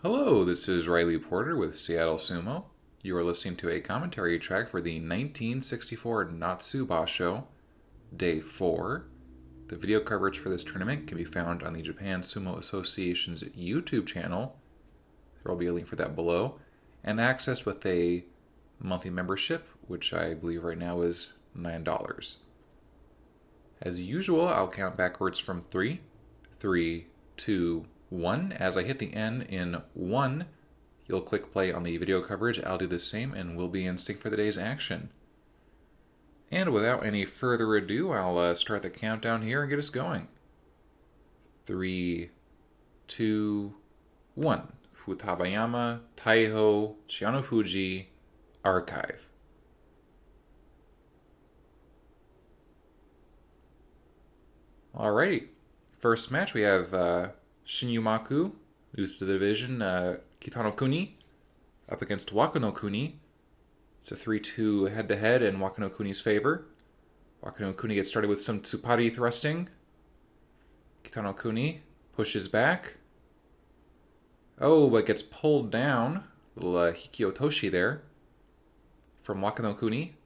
Hello, this is Riley Porter with Seattle Sumo. You are listening to a commentary track for the 1964 Natsu Basho, Day 4. The video coverage for this tournament can be found on the Japan Sumo Association's YouTube channel. There will be a link for that below. And accessed with a monthly membership, which I believe right now is $9. As usual, I'll count backwards from 3, 3, 2, 1. As I hit the N in 1, you'll click play on the video coverage. I'll do the same and we'll be in sync for the day's action. And without any further ado, I'll start the countdown here and get us going. 3, 2, 1. Futabayama, Taiho, Chianofuji, Archive. Alrighty. First match, we have Shinyumaku, lose to the division, Kitano Kuni, up against Wakano Kuni. It's a 3-2 head-to-head in Wakano Kuni's favor. Wakano Kuni gets started with some Tsupari thrusting. Kitano Kuni pushes back. Oh, but gets pulled down. Little Hikiotoshi there from Wakano Kuni.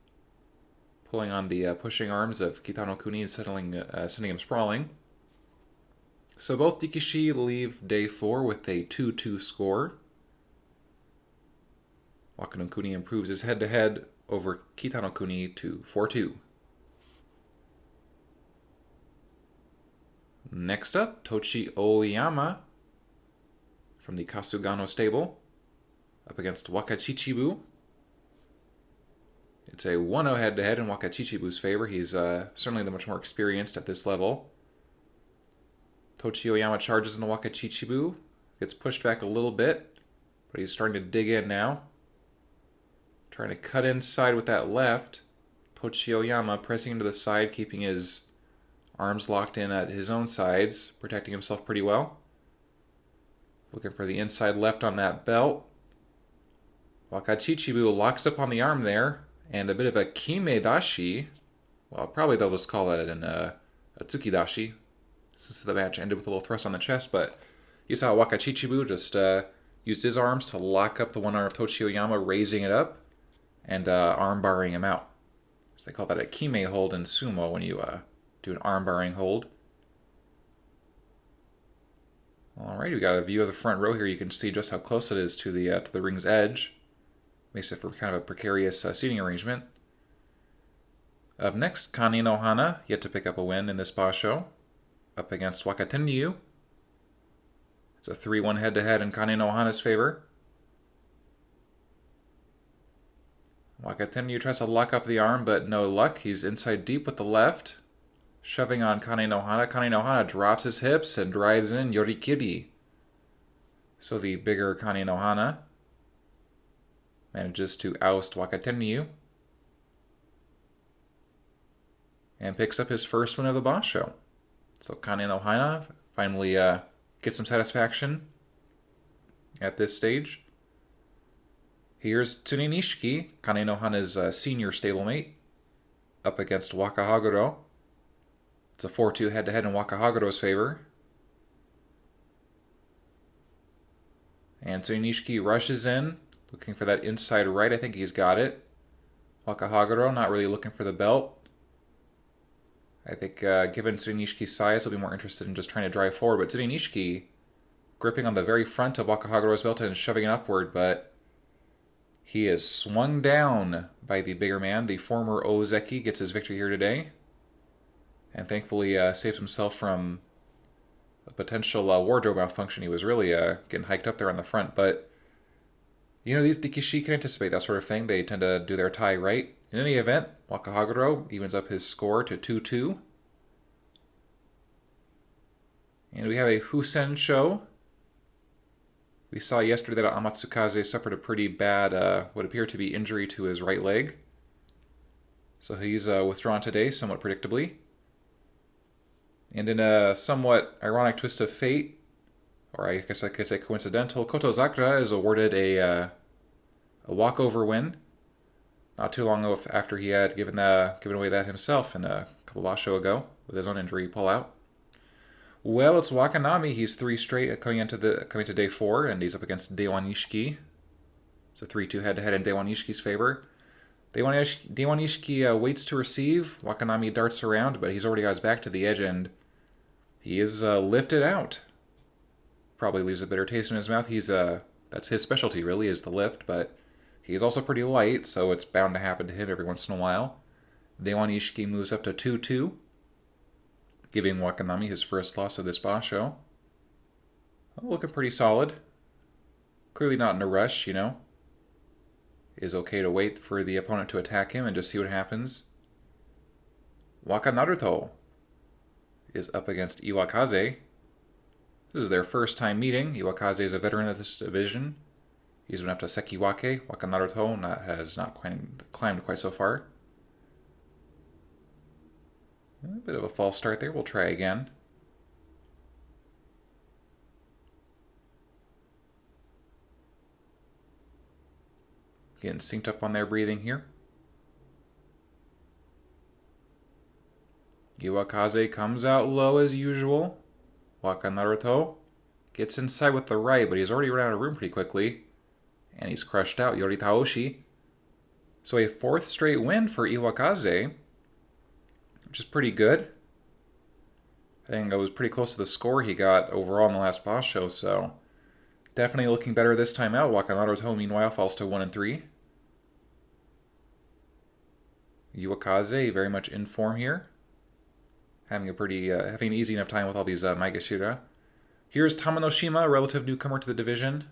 Pulling on the pushing arms of Kitano Kuni and sending him sprawling. So both Dikishi leave day 4 with a 2-2 score. Wakano Kuni improves his head-to-head over Kitano Kuni to 4-2. Next up, Tochi Oyama from the Kasugano stable up against Wakachichibu. It's a 1-0 head-to-head in Wakachichibu's favor. He's certainly the much more experienced at this level. Tochi Oyama charges into Wakachichibu, gets pushed back a little bit, but he's starting to dig in now. Trying to cut inside with that left. Tochi Oyama pressing into the side, keeping his arms locked in at his own sides, protecting himself pretty well. Looking for the inside left on that belt. Wakachichibu locks up on the arm there, and a bit of a kime dashi. Well, probably they'll just call it a tsukidashi. Since the match ended with a little thrust on the chest, but you saw Wakachichibu just used his arms to lock up the one arm of Tochi Oyama, raising it up and arm barring him out. So they call that a kime hold in sumo when you do an arm barring hold. Alright, we got a view of the front row here. You can see just how close it is to the ring's edge. Makes it for kind of a precarious seating arrangement. Up next, Kane no Hana, yet to pick up a win in this basho, up against Wakatenryu. It's a 3-1 head-to-head in Kane no Hana's favor. Wakatenryu tries to lock up the arm, but no luck. He's inside deep with the left, shoving on Kane no Hana. Kane no Hana drops his hips and drives in Yorikiri. So the bigger Kane no Hana manages to oust Wakatenryu and picks up his first win of the basho. So Kane no Hana finally gets some satisfaction at this stage. Here's Tsune Nishiki, Kane no Hana's senior stablemate, up against Wakahaguro. It's a 4-2 head-to-head in Wakahaguro's favor. And Tsune Nishiki rushes in, looking for that inside right. I think he's got it. Wakahaguro not really looking for the belt. I think given Tsune Nishiki's size, he'll be more interested in just trying to drive forward. But Tsune Nishiki gripping on the very front of Wakahaguro's belt and shoving it upward, but he is swung down by the bigger man. The former Ozeki gets his victory here today, and thankfully saves himself from a potential wardrobe malfunction. He was really getting hiked up there on the front, but you know, these Dikishi can anticipate that sort of thing. They tend to do their tie right. In any event, Wakahaguro evens up his score to 2-2. And we have a Fusen show. We saw yesterday that Amatsukaze suffered a pretty bad, what appeared to be injury to his right leg. So he's withdrawn today, somewhat predictably. And in a somewhat ironic twist of fate, or I guess I could say coincidental, Kotozakura is awarded a walkover win. Not too long after he had given away that himself in a couple of basho ago with his own injury pullout. Well, it's Wakanami. He's three straight coming to day four, and he's up against Dewanishiki. It's a 3-2 head-to-head in Dewanishiki's favor. Dewanishiki waits to receive. Wakanami darts around, but he's already got his back to the edge, and he is lifted out. Probably leaves a bitter taste in his mouth. That's his specialty, really, is the lift, but he's also pretty light, so it's bound to happen to him every once in a while. Dewanishiki moves up to 2-2, giving Wakanami his first loss of this basho. Looking pretty solid. Clearly not in a rush, It is okay to wait for the opponent to attack him and just see what happens. Wakanaruto is up against Iwakaze. This is their first time meeting. Iwakaze is a veteran of this division. He's been up to Sekiwake. Wakanaruto has not climbed quite so far. A bit of a false start there. We'll try again. Getting synced up on their breathing here. Iwakaze comes out low as usual. Wakanaruto gets inside with the right, but he's already run out of room pretty quickly. And he's crushed out Yoritaoshi. So a fourth straight win for Iwakaze, which is pretty good. I think it was pretty close to the score he got overall in the last basho, so definitely looking better this time out. Wakanaruto, meanwhile, falls to 1-3. Iwakaze very much in form here. Having an easy enough time with all these Maegashira. Here's Tamanoshima, a relative newcomer to the division.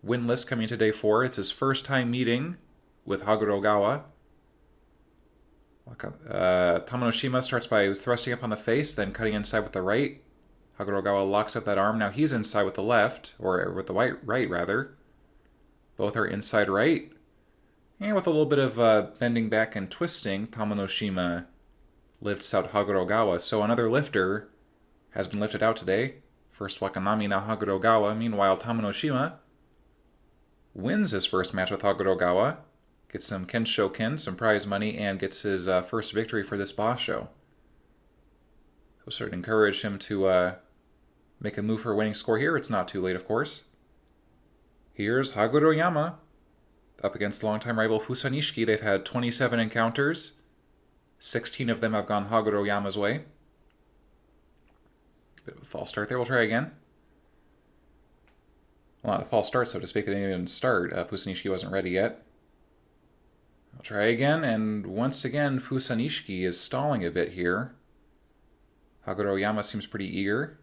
Winless coming into day 4. It's his first time meeting with Hagurogawa. Tamanoshima starts by thrusting up on the face, then cutting inside with the right. Hagurogawa locks up that arm. Now he's inside with the left, or with the right rather. Both are inside right. And with a little bit of bending back and twisting, Tamanoshima lifts out Hagurogawa. So another lifter has been lifted out today. First Wakanami, now Hagurogawa. Meanwhile, Tamanoshima wins his first match with Hagurogawa. Gets some Kenshoken, some prize money, and gets his first victory for this basho. So sort of encourage him to make a move for a winning score here. It's not too late, of course. Here's Haguroyama up against longtime rival Fusanishiki. They've had 27 encounters. 16 of them have gone Haguroyama's way. Bit of a false start there. We'll try again. Well, not a false start, so to speak. They didn't even start. Fusanishiki wasn't ready yet. I'll try again, and once again, Fusanishiki is stalling a bit here. Haguroyama seems pretty eager.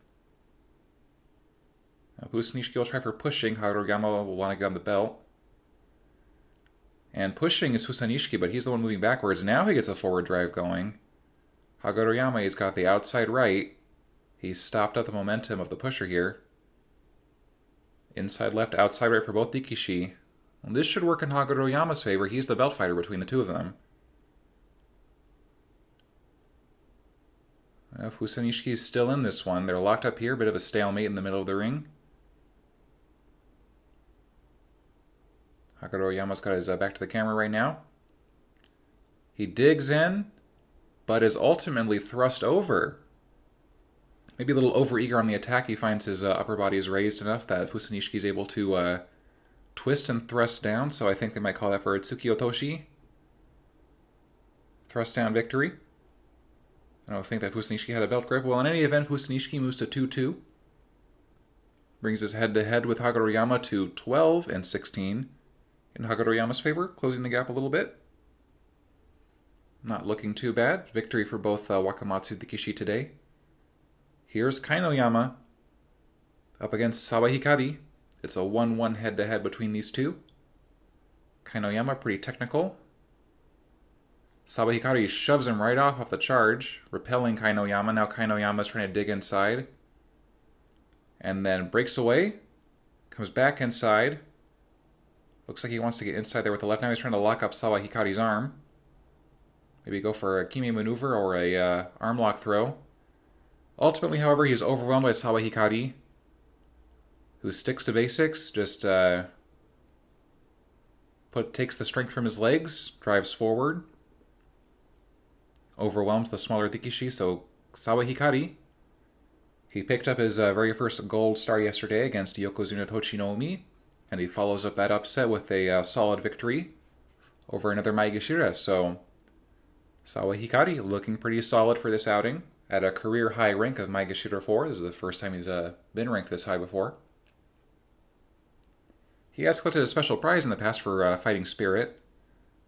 Now, Fusanishiki will try for pushing. Haguroyama will want to get on the belt. And pushing is Fusanishiki, but he's the one moving backwards. Now he gets a forward drive going. Haguroyama, he's got the outside right. He's stopped up the momentum of the pusher here. Inside left, outside right for both Dikishi. Well, this should work in Haguroyama's favor. He's the belt fighter between the two of them. Fusanishiki's still in this one. They're locked up here. Bit of a stalemate in the middle of the ring. Haguroyama's got his back to the camera right now. He digs in, but is ultimately thrust over. Maybe a little overeager on the attack. He finds his upper body is raised enough that Fusanishiki's able to twist and thrust down, so I think they might call that for a Tsuki Otoshi. Thrust down victory. I don't think that Fusanishiki had a belt grip. Well, in any event, Fusanishiki moves to 2-2. Brings his head-to-head with Haguroyama to 12-16 in Haguroyama's favor, closing the gap a little bit. Not looking too bad. Victory for both Wakamatsu Dikishi today. Here's Kainoyama up against Sawahikari. It's a 1-1 head-to-head between these two. Kainoyama, pretty technical. Sawahikari shoves him right off the charge, repelling Kainoyama. Now Kainoyama's trying to dig inside. And then breaks away. Comes back inside. Looks like he wants to get inside there with the left. Now he's trying to lock up Sawahikari's arm. Maybe go for a Kimi maneuver or a arm lock throw. Ultimately, however, he is overwhelmed by Sawahikari, who sticks to basics, just takes the strength from his legs, drives forward, overwhelms the smaller Dikishi, so Sawahikari He picked up his very first gold star yesterday against Yokozuna Tochinomi, and he follows up that upset with a solid victory over another Maegashira. So Sawa Hikari looking pretty solid for this outing at a career high rank of Maegashira 4. This is the first time he's been ranked this high before. He has collected a special prize in the past for fighting spirit,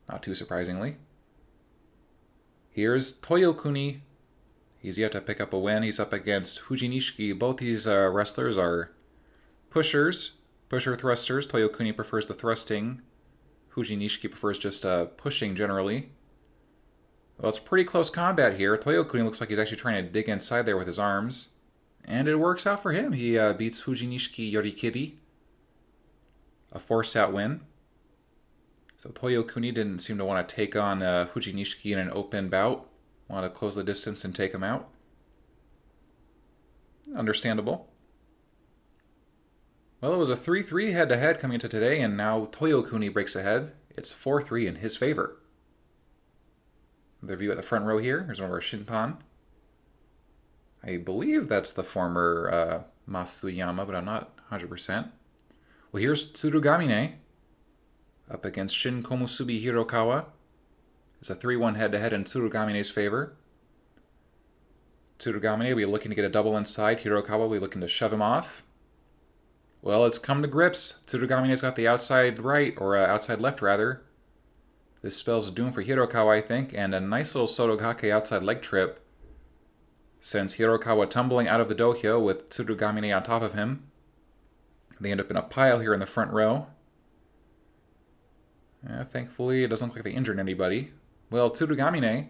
not too surprisingly. Here's Toyokuni. He's yet to pick up a win. He's up against Fujinishiki. Both these wrestlers are pusher thrusters. Toyokuni prefers the thrusting. Fujinishiki prefers just pushing generally. Well, it's pretty close combat here. Toyokuni looks like he's actually trying to dig inside there with his arms. And it works out for him. He beats Fujinishiki Yorikiri. A force-out win. So Toyokuni didn't seem to want to take on Fujinishiki in an open bout. Want to close the distance and take him out. Understandable. Well, it was a 3-3 head-to-head coming into today, and now Toyokuni breaks ahead. It's 4-3 in his favor. The view at the front row here. Here's one of our Shinpan. I believe that's the former Masuyama, but I'm not 100%. Well, here's Tsurugamine up against Shin Komusubi Hirokawa. It's a 3-1 head-to-head in Tsurugamine's favor. Tsurugamine will be looking to get a double inside. Hirokawa will be looking to shove him off. Well, it's come to grips. Tsurugamine's got the outside right, or outside left, rather. This spells doom for Hirokawa, I think, and a nice little Sotogake outside leg trip sends Hirokawa tumbling out of the dohyo with Tsurugamine on top of him. They end up in a pile here in the front row. Thankfully, it doesn't look like they injured anybody. Well, Tsurugamine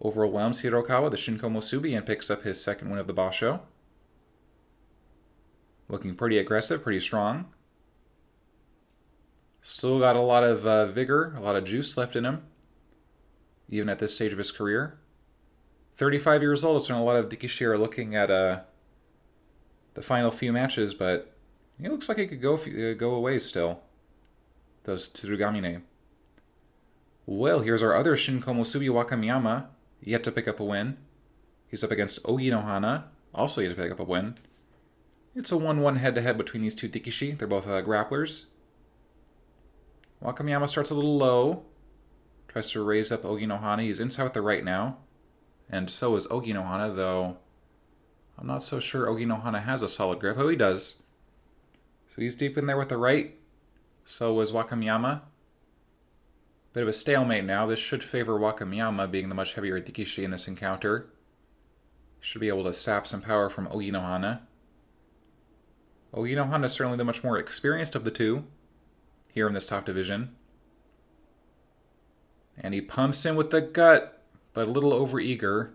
overwhelms Hirokawa, the Shinko Musubi, and picks up his second win of the Basho. Looking pretty aggressive, pretty strong. Still got a lot of vigor, a lot of juice left in him, even at this stage of his career. 35 years old, so a lot of Dikishi are looking at the final few matches, but he looks like he could go away still. Does Tsurugamine. Well, here's our other Shinko Musubi, Wakamiyama, yet to pick up a win. He's up against Ogi no Hana, also yet to pick up a win. It's a 1-1 head-to-head between these two Dikishi. They're both grapplers. Wakamiyama starts a little low. Tries to raise up Ogi no Hana. He's inside with the right now. And so is Ogi no Hana, though I'm not so sure Ogi no Hana has a solid grip. Oh, he does. So he's deep in there with the right. So was Wakamiyama. Bit of a stalemate now. This should favor Wakamiyama, being the much heavier Dikishi in this encounter. Should be able to sap some power from Ogi no Hana. Ogi no Hana is certainly the much more experienced of the two here in this top division. And he pumps in with the gut, but a little overeager.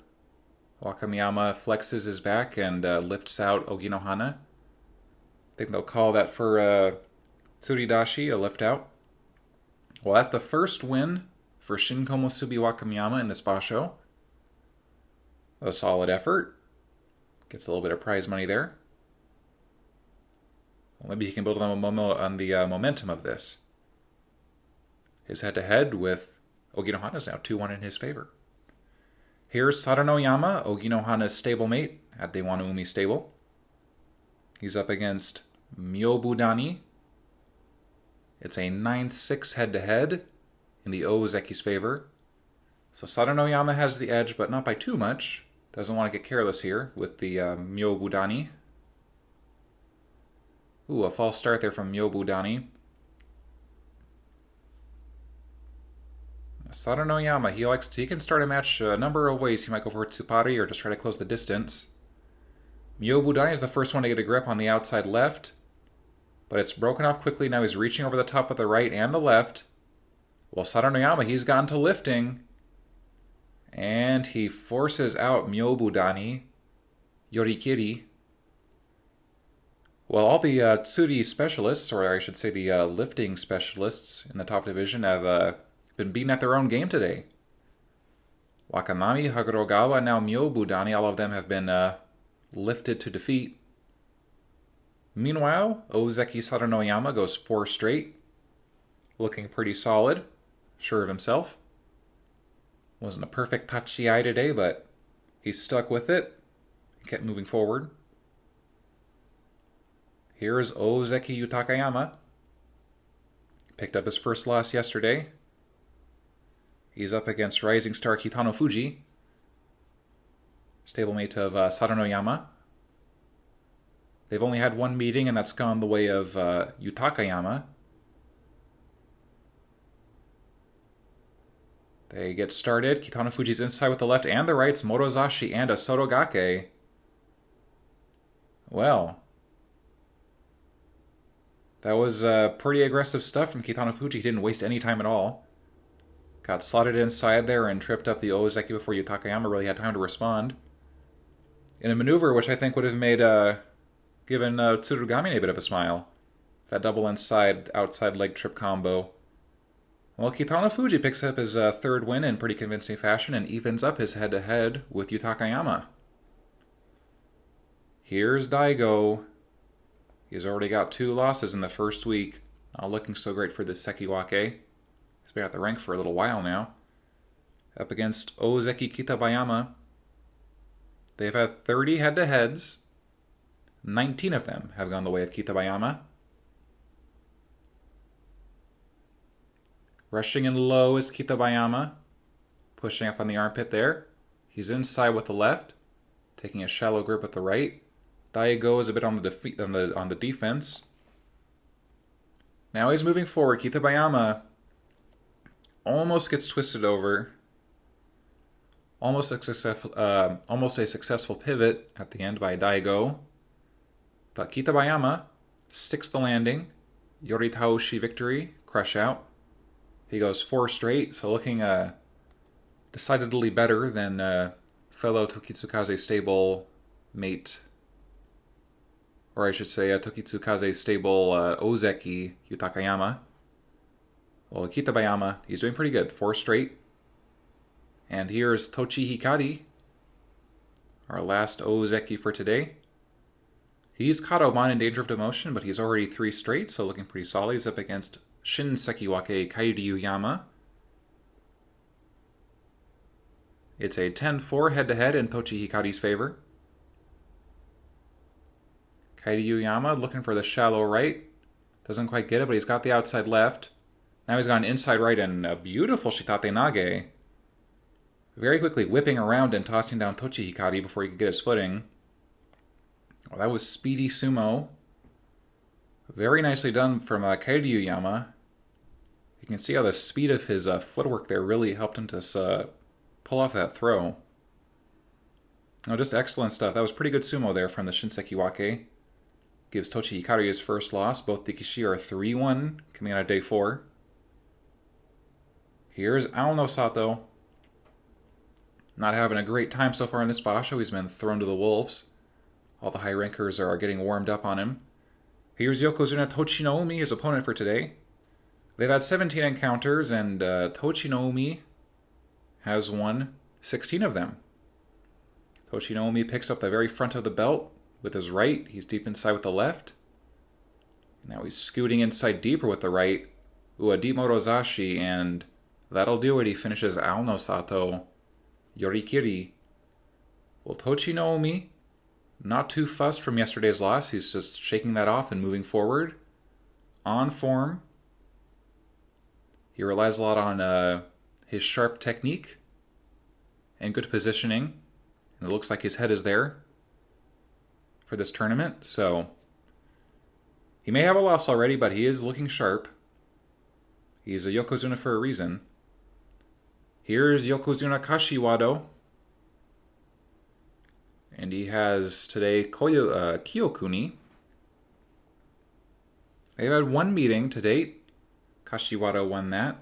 Wakamiyama flexes his back and lifts out Ogi no Hana. I think they'll call that for Tsuridashi, a lift out. Well, that's the first win for Shin Komusubi Wakamiyama in this Basho. A solid effort. Gets a little bit of prize money there. Well, maybe he can build on the momentum of this. His head-to-head with Ogi no Hana is now 2-1 in his favor. Here's Sadanoyama, Ogi no Hana's stablemate at Dewano Umi Stable. He's up against Myobudani. It's a 9-6 head-to-head in the Ozeki's favor. So Sadanoyama has the edge, but not by too much. Doesn't want to get careless here with the Myobudani. Ooh, a false start there from Myobudani. Sadanoyama, he can start a match a number of ways. He might go for Tsupari or just try to close the distance. Myobudani is the first one to get a grip on the outside left, but it's broken off quickly. Now he's reaching over the top with the right and the left. Well, Sadanoyama, he's gotten to lifting, and he forces out Myobudani, Yorikiri. Well, all the Tsuri specialists, or I should say the lifting specialists in the top division have been beaten at their own game today. Wakanami, Hagurogawa, now Myobudani, all of them have been lifted to defeat. Meanwhile, Ozeki Sadanoyama goes 4 straight, looking pretty solid, sure of himself. Wasn't a perfect Tachiai today, but he stuck with it. kept moving forward. Here's Ozeki Yutakayama. Picked up his first loss yesterday. He's up against rising star Kitano Fuji, stablemate of Sadanoyama. They've only had one meeting, and that's gone the way of Yutakayama. They get started. Kitano Fuji's inside with the left and the right's Morozashi and a Sorogake. Well, that was pretty aggressive stuff from Kitano Fuji. He didn't waste any time at all. Got slotted inside there and tripped up the Ozeki before Yutakayama really had time to respond. In a maneuver which I think would have made given Tsurugamine a bit of a smile. That double inside, outside leg trip combo. Well, Kitano Fuji picks up his third win in pretty convincing fashion and evens up his head-to-head with Yutakayama. Here's Daigo. He's already got 2 losses in the first week. Not looking so great for this Sekiwake. He's been at the rank for a little while now. Up against Ozeki Kitabayama. They've had 30 head-to-heads. 19 of them have gone the way of Kitabayama. Rushing in low is Kitabayama. Pushing up on the armpit there. He's inside with the left. Taking a shallow grip with the right. Daigo is a bit on the defense. Now he's moving forward. Kitabayama almost gets twisted over. Almost a successful pivot at the end by Daigo. But Kitabayama sticks the landing. Yoritaoshi victory. Crush out. He goes 4 straight, so looking decidedly better than fellow Tokitsukaze stable mate. Or I should say Tokitsukaze stable Ozeki Yutakayama. Well, Kitabayama, he's doing pretty good. 4 straight. And here's Tochi Hikari, our last Ozeki for today. He's Kadoban in danger of demotion, but he's already 3 straight, so looking pretty solid. He's up against Shin Sekiwake Kairyu-yama. It's a 10-4 head-to-head in Tochi Hikari's favor. Kairyu-yama looking for the shallow right. Doesn't quite get it, but he's got the outside left. Now he's got an inside right and a beautiful Shitate Nage. Very quickly whipping around and tossing down Tochi Hikari before he could get his footing. Well, that was speedy sumo. Very nicely done from Kairyu-yama. You can see how the speed of his footwork there really helped him to pull off that throw. Oh, just excellent stuff. That was pretty good sumo there from the Shinsekiwake. Gives Tochi Hikari his first loss. Both Dikishi are 3-1 coming out of day 4. Here's Aono Sato. Not having a great time so far in this basho. He's been thrown to the wolves. All the high rankers are getting warmed up on him. Here's Yokozuna Tochinoumi, his opponent for today. They've had 17 encounters, and Tochinoumi has won 16 of them. Tochinoumi picks up the very front of the belt with his right. He's deep inside with the left. Now he's scooting inside deeper with the right. Ooh, a deep Morozashi, and that'll do it. He finishes Aono Sato. Yorikiri. Well, Tochinoumi, not too fussed from yesterday's loss. He's just shaking that off and moving forward. On form. He relies a lot on his sharp technique and good positioning. And it looks like his head is there for this tournament. So he may have a loss already, but he is looking sharp. He's a Yokozuna for a reason. Here's Yokozuna Kashiwado. And he has today Kiyokuni. They've had one meeting to date. Kashiwado won that.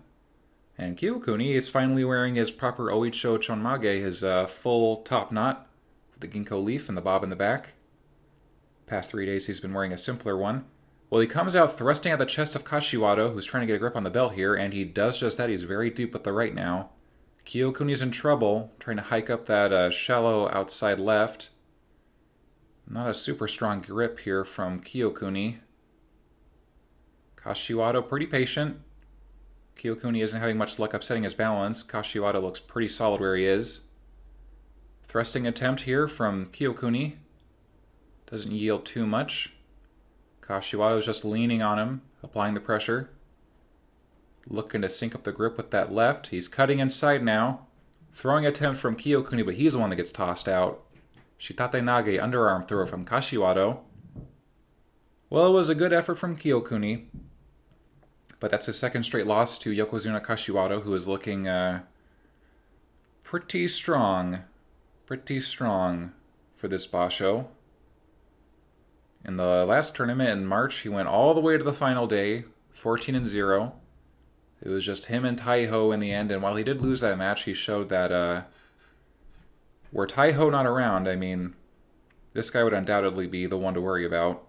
And Kiyokuni is finally wearing his proper Oicho Chonmage, his full top knot with the ginkgo leaf and the bob in the back. Past 3 days he's been wearing a simpler one. Well, he comes out thrusting at the chest of Kashiwado, who's trying to get a grip on the belt here, and he does just that. He's very deep with the right now. Kiyokuni's in trouble, trying to hike up that shallow outside left. Not a super strong grip here from Kiyokuni. Kashiwado pretty patient. Kiyokuni isn't having much luck upsetting his balance. Kashiwado looks pretty solid where he is. Thrusting attempt here from Kiyokuni. Doesn't yield too much. Kashiwado is just leaning on him, applying the pressure. Looking to sync up the grip with that left. He's cutting inside now. Throwing attempt from Kiyokuni, but he's the one that gets tossed out. Shitate Nage underarm throw from Kashiwado. Well, it was a good effort from Kiyokuni. But that's his second straight loss to Yokozuna Kashiwado, who is looking pretty strong. Pretty strong for this Basho. In the last tournament in March, he went all the way to the final day, 14-0. It was just him and Taiho in the end, and while he did lose that match, he showed that were Taiho not around, I mean, this guy would undoubtedly be the one to worry about.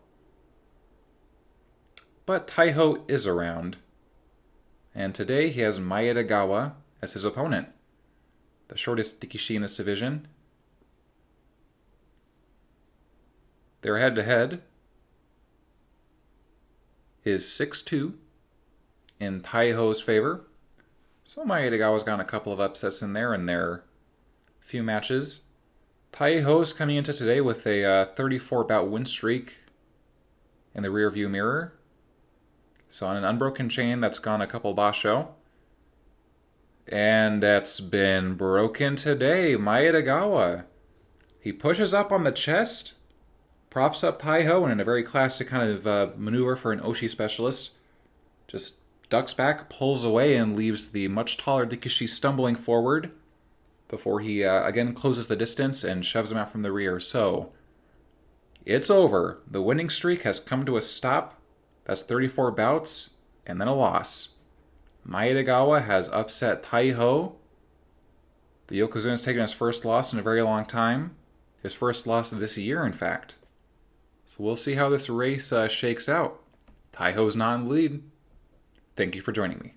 But Taiho is around, and today he has Maeda Gawa as his opponent, the shortest Rikishi in this division. Their head-to-head is 6-2 in Taiho's favor. So Maeda Gawa's gotten a couple of upsets in their few matches. Taiho's coming into today with a 34-bout win streak in the rearview mirror. So on an unbroken chain, that's gone a couple Basho. And that's been broken today. Maeda Gawa. He pushes up on the chest, props up Taiho, and in a very classic kind of maneuver for an Oshi specialist, just ducks back, pulls away, and leaves the much taller Rikishi stumbling forward before he again closes the distance and shoves him out from the rear. So, it's over. The winning streak has come to a stop. That's 34 bouts, and then a loss. Maeda Gawa has upset Taiho. The Yokozuna's taken his first loss in a very long time. His first loss of this year, in fact. So we'll see how this race shakes out. Taiho's not in the lead. Thank you for joining me.